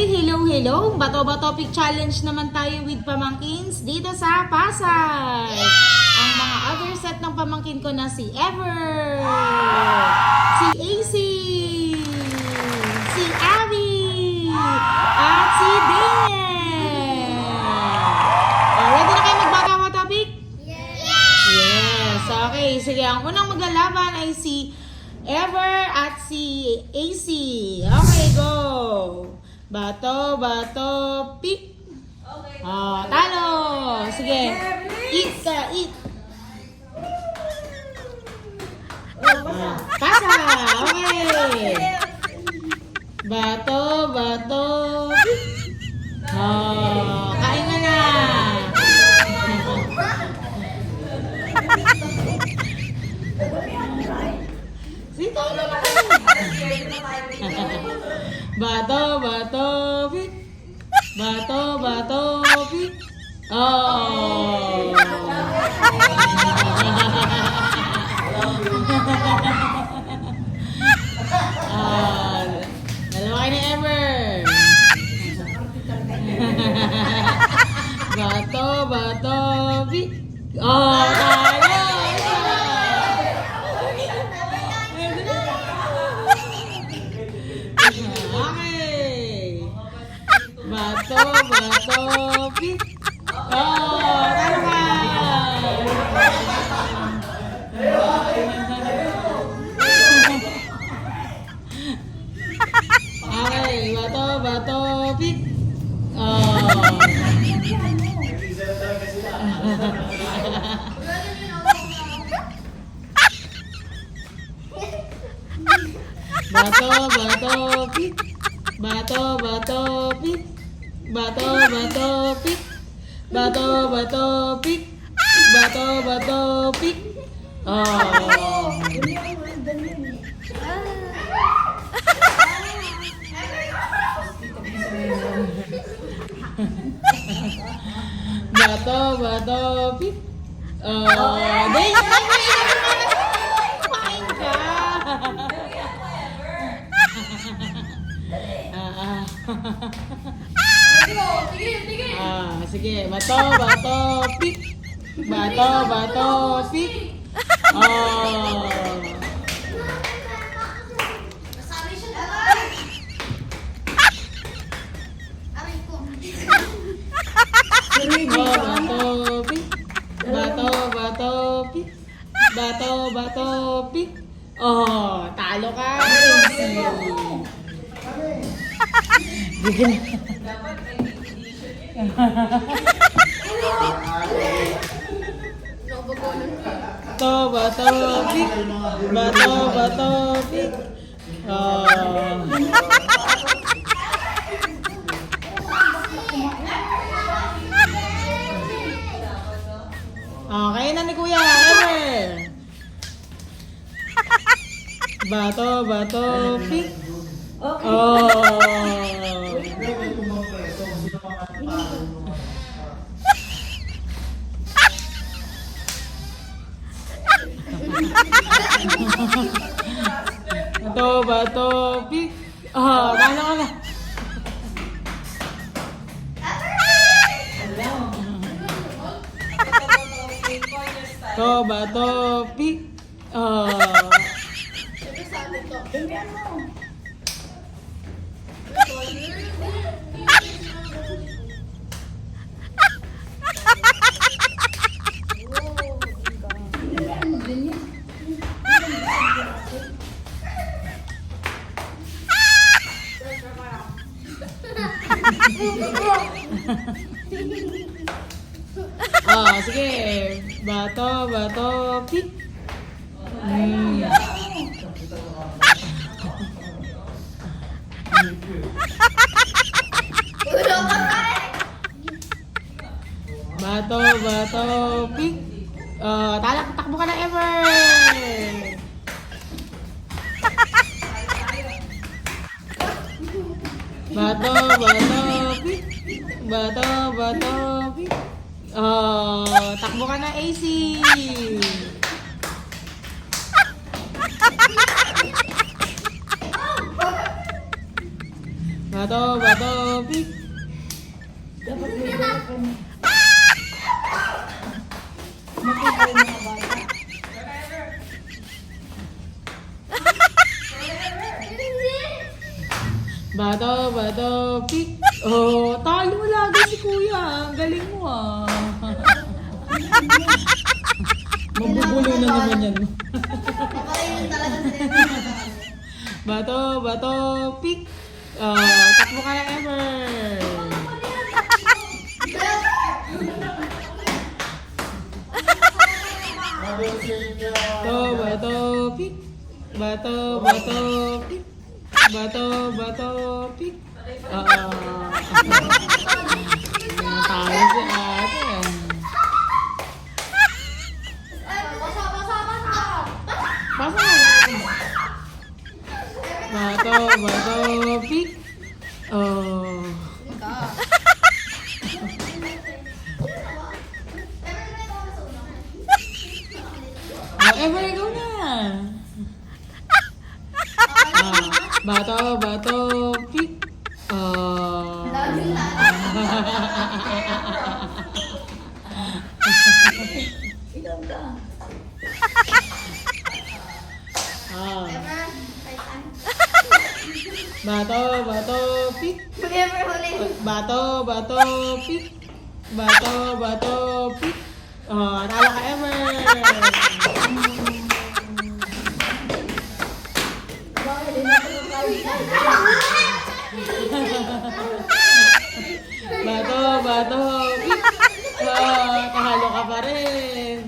Hello! Bato-bato pick challenge naman tayo with pamangkins dito sa Pasay. Ang mga other set ng pamangkin ko na si Ever, si AC, si Abby, at si Daniel. Ready na kayo magbato-bato pick? Yes! Okay, sige. Ang unang maglalaban ay si Ever at si AC. Okay, go! Bato, pick. Okay. Talo. Sige. Eat ka, eat. Pasa. Okay. Bato, pick. Kain na na. Sito na ba? Bato, pick. Bato, pick. Oh. Dalawa kayo ni Ever. Bato, pick. Oh, tayo. Bato, pick. Oh, talo ka. Okay, bato, pick. Oh. Bato, pick. Bato, pick. Bato, pick. Bato, pick. Bato, pick. Oh. Bato, pick. Oh, dahil kumain ka. Sige, bato, pick. Bato, pick. Oh. Bato, pick. Bato, pick. Oh, talo ka. Bato, pick. Bato, pick. Oh. Okay na ni Kuya, Ever. Bato, pick. Oh. Bato, pick. Oh, talo ka na. Bato, pick. Oh. Sige. Bato, pick. Bato, pick. Takbo ka na, Ever. Bato, pick. Bato, pick. Takbo ka na, AC. Bato, pick. Dapat may welcome. Bato, pick. Oh, talo lagi si kuya. Ang galing mo ah. Mabubulo na naman yan. Bato, pick. Takbo ka na ever. Bato, pick. Bato, pick. Bato, pick. Tayo si ate. Pasa Bato, pick. Oh. Ever, go na. Bato, pick. Oh. Ikaw ka. Bato, pick. Forever huli. Bato, pick. Bato, pick. Oh, talo ka ever. Bakit hindi ako magkawin? Bato, pick. Oh, kahalo ka pa rin.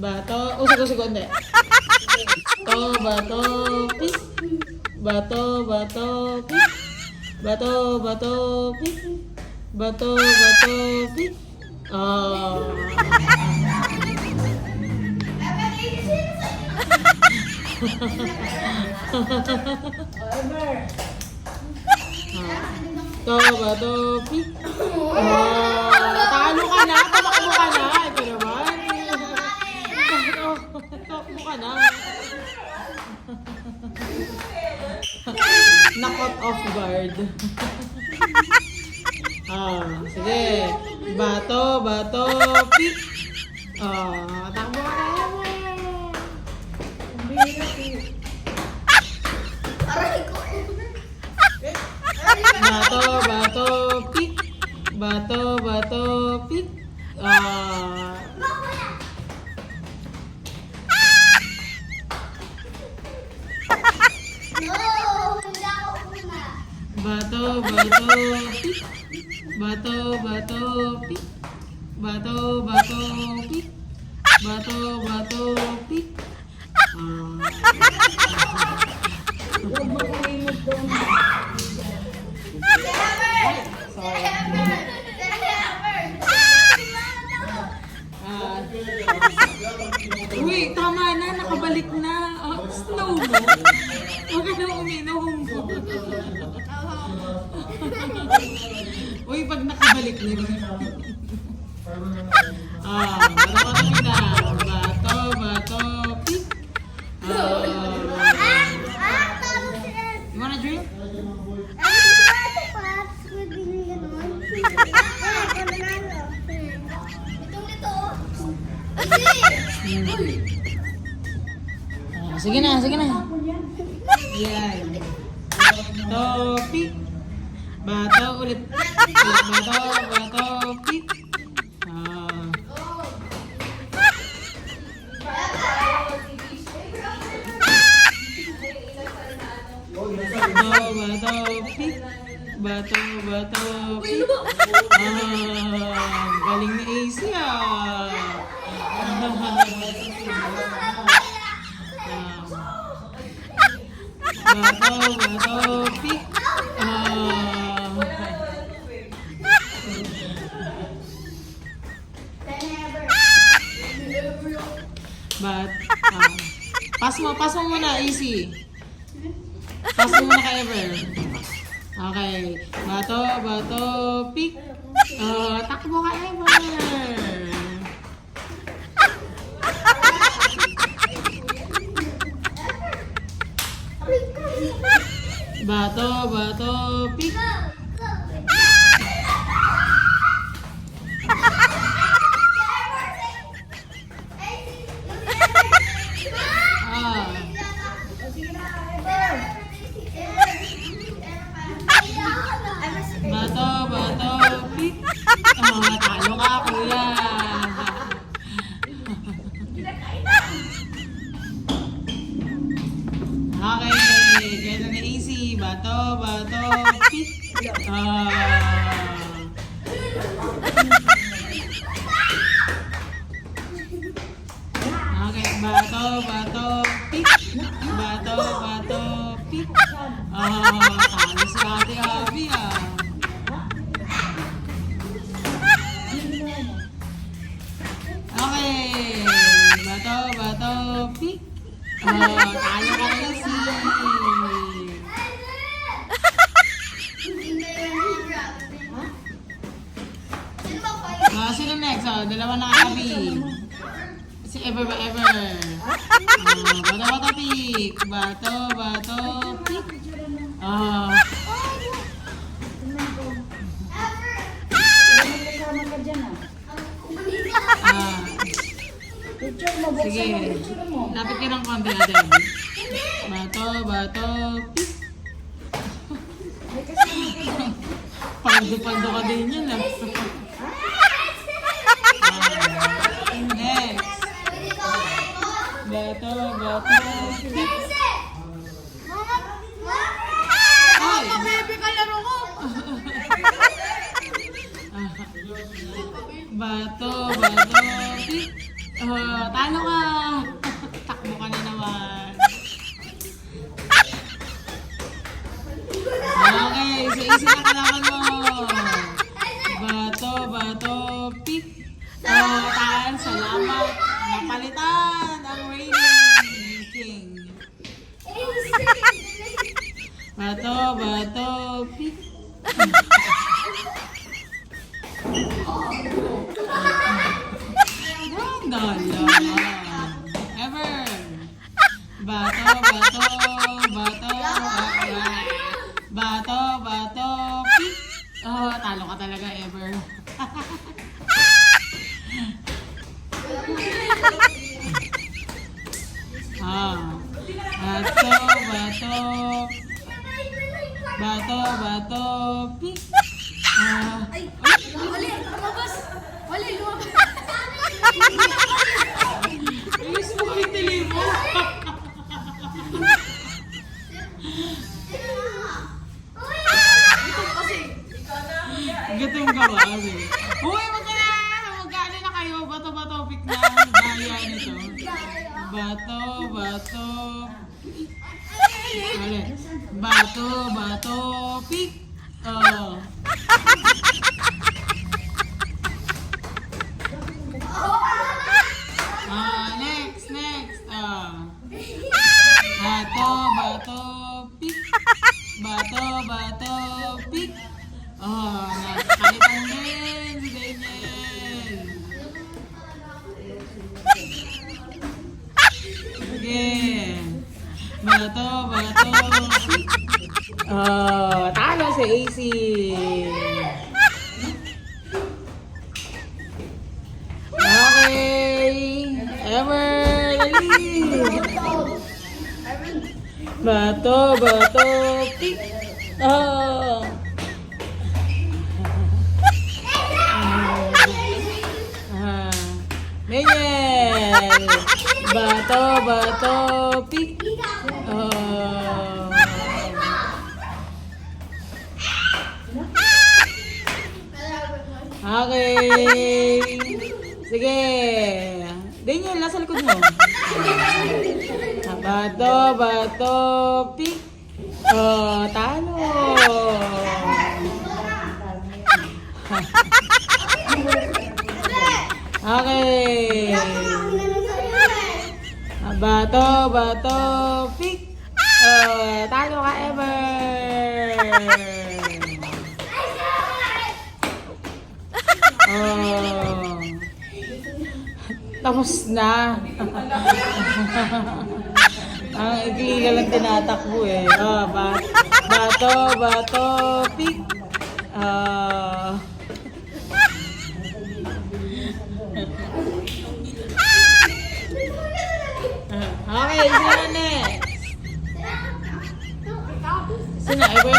Bato, usog, hindi. Bato, pick. Bato, pick. Bato, pick. Bato, pick. Oh. Ever. Bato, pick. Oh, talo ka na, tumakbo ka na. Ito naman. Tumakbo ka na. Knock off guard. Sige. Bato, pick. Takbo ka na. Aray ko. Bato, pick. Bato, pick. No, hindi ako una. Bato, pick. Bato, pick. Bato, pick. Bato, pick. Huwag makalimot doon. Uy, tama na, nakabalik na. Snow mo. Huwag ka na uminom. Uy, pag nakabalik na. Bato na. Bato, pick. You wanna drink? Sige na. Yan. Pick. Bato ulit. Bato, pick. Bato, pick. Bato, pick. Galing ni AC Bato, pick. Pass mo muna, easy. Pass mo muna ka Ever. Okay. Bato, pick. Takbo ka Ever. bato, pick. Ah. Bato, bato, pick. Talo ka, kuya. Okay, kaya na easy. Bato, bato, pick. Okay, bato, bato, pick. Bato, bato, pick. Talo si Ate Abby, Okay, bato, bato, pick. Talo ka easy. Sino next? Dalawa na Abby. Si Ever ba Ever? Bato, bato, pick. Bato, bato, pick. Kasama ka dyan ah. Picture mo, buksan Sige. mo, picture mo. Lapit ka ng konti natin. Bato, bato, pick. May kasama ka dyan. Paldo-paldo ka din yun Next. Bato, bato, pick. Ay! Baby, kalaro ko! Bato, bato, pick. Talo ka! Takbo ka na naman. Okay, easy na kalaban mo. Bato, bato, pick. Tan, salamat. Napalitan ang reigning king. Bato, bato, pick. Ever. Bato, bato, bato, bato, bato, pick. Talo ka talaga, Ever. Bato, bato, bato, bato, pick. Ayos mo kami tilibo. Gutom ka ba, Abi? Uy, magkano na kayo? Bato-bato, pick na ang daya nito. Bato, bato, ulit. Bato, bato, pick. Next. Bato, bato, pick. Bato, bato, pick. Nakalitan din si Daniel. Sige. Bato, bato, pick. Talo si AC. Okay. Ever. Dali. Bato, bato, pick. Daniel. Bato, bato, pick. Okay. Sige. Daniel, nasa likod mo. Bato, bato, pick. Talo. Okay. Bato, bato, pick. Talo ka, Ever. Tapos na. Ang iglila lang tinatakbo eh. Ah, bato, pick. Ah. Okay, sino next? Sino? Ever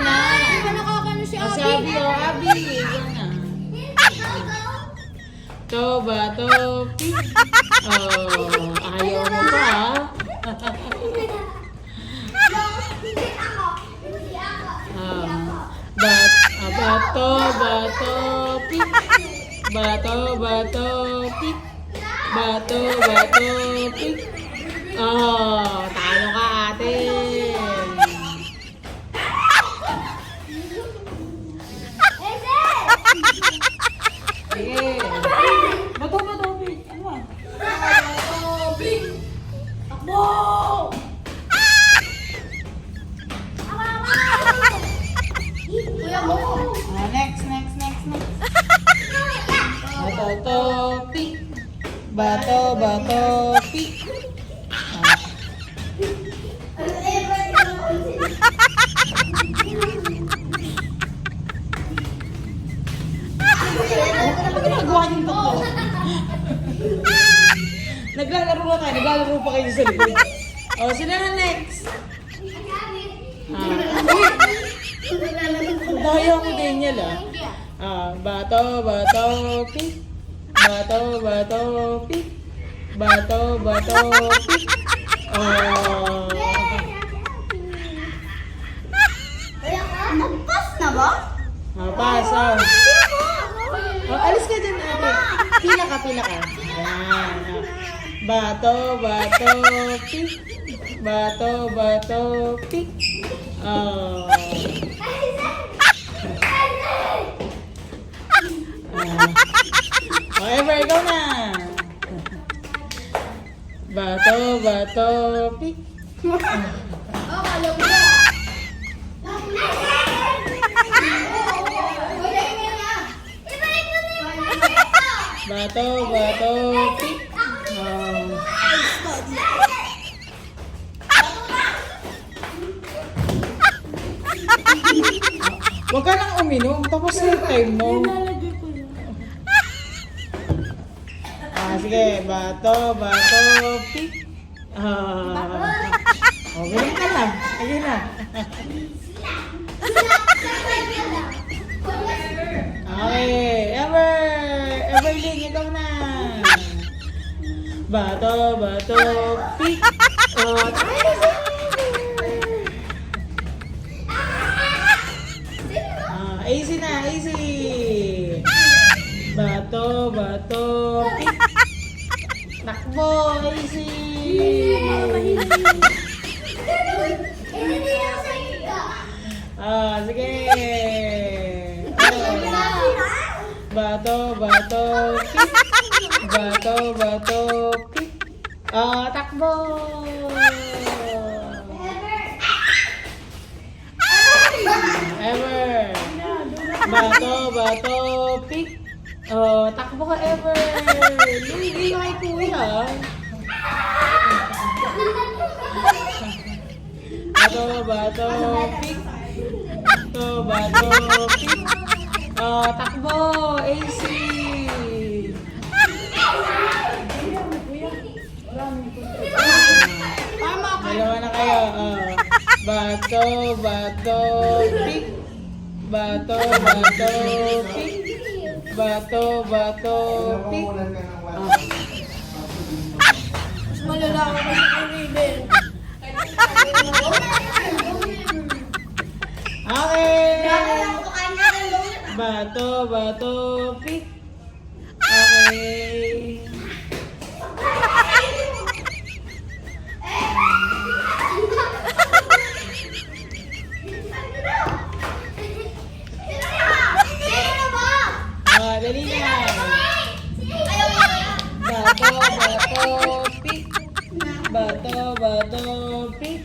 na. Nakakano si O si Abby, o Abby. Ever na. Bato, pick. Oh, ayaw mo pa ah. Bato, pick. Bato, pick. Pick. Oh, talo ka ate. Sige. Bato, pick. Ano ba? Takbo! Kuya mo! Ah, next. Bato, pick. Bato, pick. Ah. Ano ginagawa niyo tatlo? Naglalaro pa kayo sa likod. O, sino na next? Daya mo din niya la. Bato, pick. Bato, pick. Pick. Oh. Nagpas na ba? Pass. Oh, alis ka dyan, ate. Pila ka. Ayan. Bato, pick. Bato, pick. Oh. Ever, ikaw na. Bato, pick. Bato, pick. Huwag ka nang uminom, tapos na yung time mo. Sige, bato, pick. Galing ka na. Sige na. Okay, Everlyn, ikaw na. Bato, pick. Easy na, easy. Bato, pick. Takbo, easy. Sige. Bato, pick. Bato, pick. Takbo. Ever. Bato, pick. Takbo ka, Ever. Hindi ka kay kuya. Bato, pick. Bato, pick. Takbo, AC. Dalawa na kayo. Bato, pick. Bato, pick. Bato, pick. Mas malala ako kasi kay Raven. Okay. Bato, pick. Okay. Dali na. Bato, pick. Bato, pick.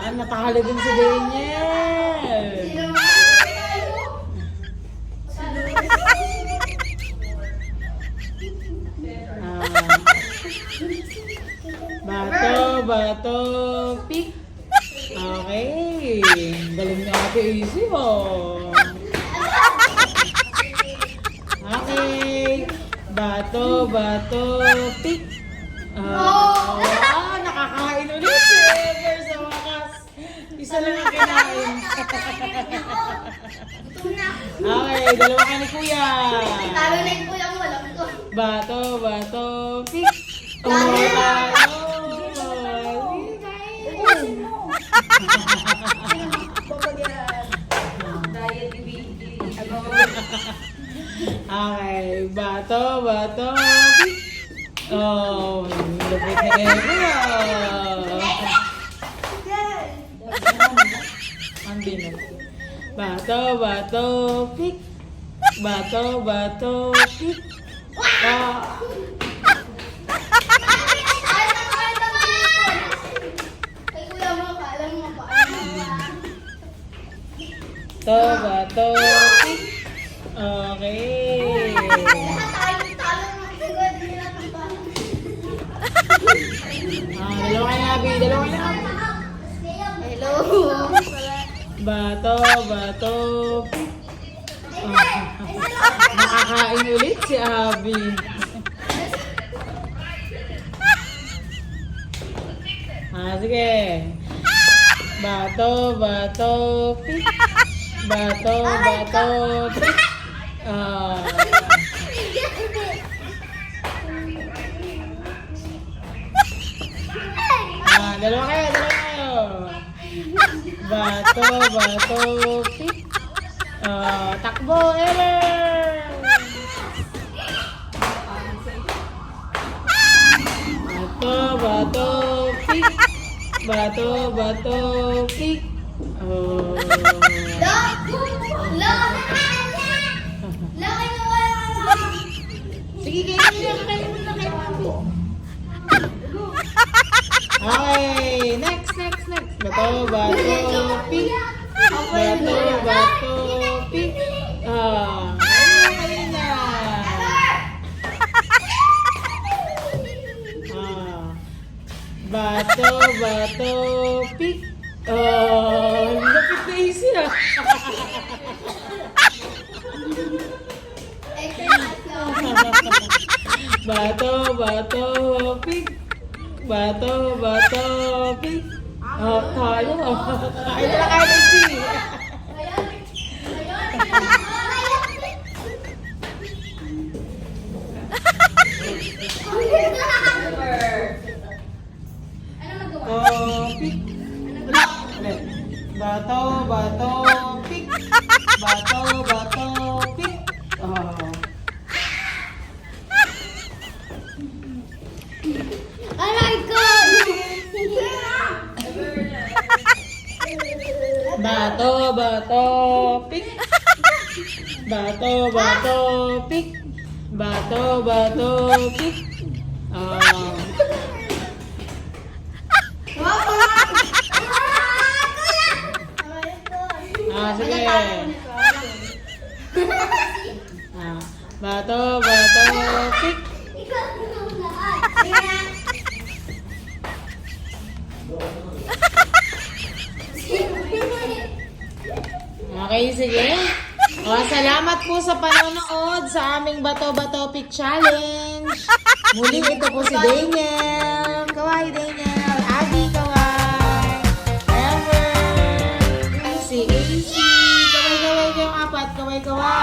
Natalo din si Daniel. bato, pick. Okay. Galing ni Ate Easy, oh. Okay. Bato, pick. Nakakain ulit si Ever sa wakas. Isa lang ang kinain. Okay, dalawa ka ni Kuya. Talo na yung kuya mo, alam ko. Bato, pick. Talo. Ubusin mo. Diet, Okay, bato, pick. Oh, lupit na Ever. Hindi na. Bato, pick. Bato, pick. Kay kuya mo, alam mo pa. Bato, pick. Okay. Talo na siguro nila ng bala. Dalawa ka na, Abby. Dalawa ka na. Hello. Bato, pick. Nakakain ulit si Abby. Sige. Bato, pick. Bato, pick. Dalawa kayo. Bato, pick. Takbo, Ever. Bato, pick. Bato, pick. Sige, kayo na. Okay, next. Bato, pick. Bato, pick. Ayun na. Bato, pick. Lapit na easy ah. Bato, pick. Bato, pick. Talo. Kain na lang kain easy. Pick. Ulit. Bato, pick. Bato, pick. Aray ko! Bato, pick. Bato, pick. Bato, pick. Sige. Bato, pick. Okay, sige. Salamat po sa panonood sa aming Bato Pick Challenge. Muli, ito po si Daniel. Kawai, Daniel. Abby, kawai. Ever. Si AC. Kawai kayong apat. Kawai.